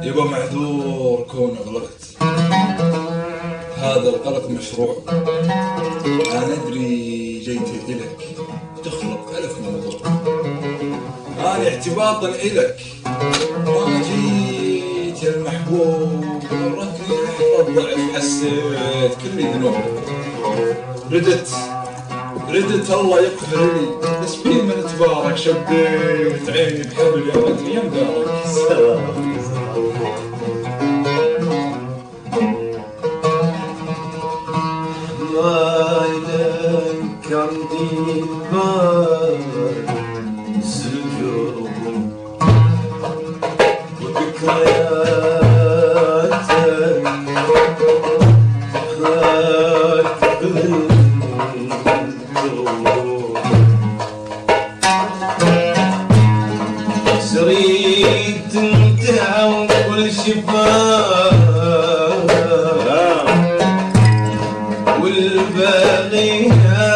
يبا معذور كون غلقت، هذا القلق مشروع. أنا أدري جيت إلك تخلق ألف موضوع، أنا اعتباطا إلك ما جيت يا المحبوب، مرتني لحظة ضعف حسيت كل ذنوب. ردت الله يغفر لي، تسبيح من تبارك، شديت عيني بحبل يا رجل يا مبارك. سلام. مالك عندي بال سجون وذكرياتك سريد تنتهى وكل شفاء والباقيها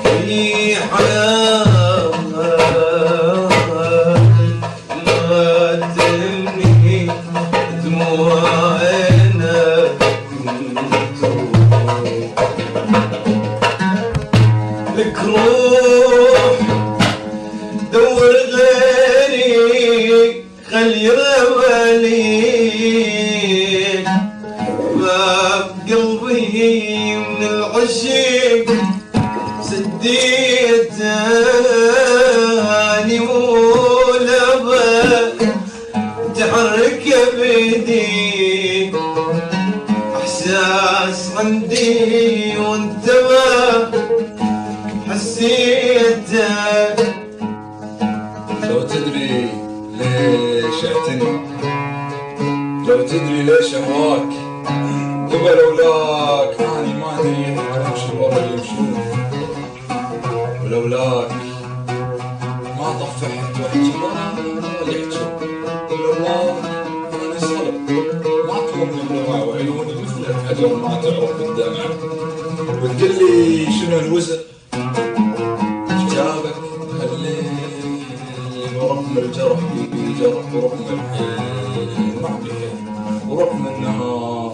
في حياة ما تمني دموعنا لك روح دور غيري خلي رواليك باب قلبي من العشق سديتني ولا تحرك بيدي احساس عندي وانت ما حسيته. لو تدري ليش اعتني، لو تدري ليش اهواك، يبا لولاك اني ما ادري امشي ورا اللي يمشون، ولولاك ما طفحت واحكي ورا اللي يحجون، ولولاك اني صلب ما تكون الدمع وعيوني مثلك حجر ما تعرف بالدمع، وتقول لي شنو الوزن كتابك ورغم الجرح جرح، ورغم الحين ما بحين، ورغم النهار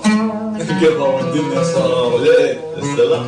انقضى والدنيا صار ليل. السلام.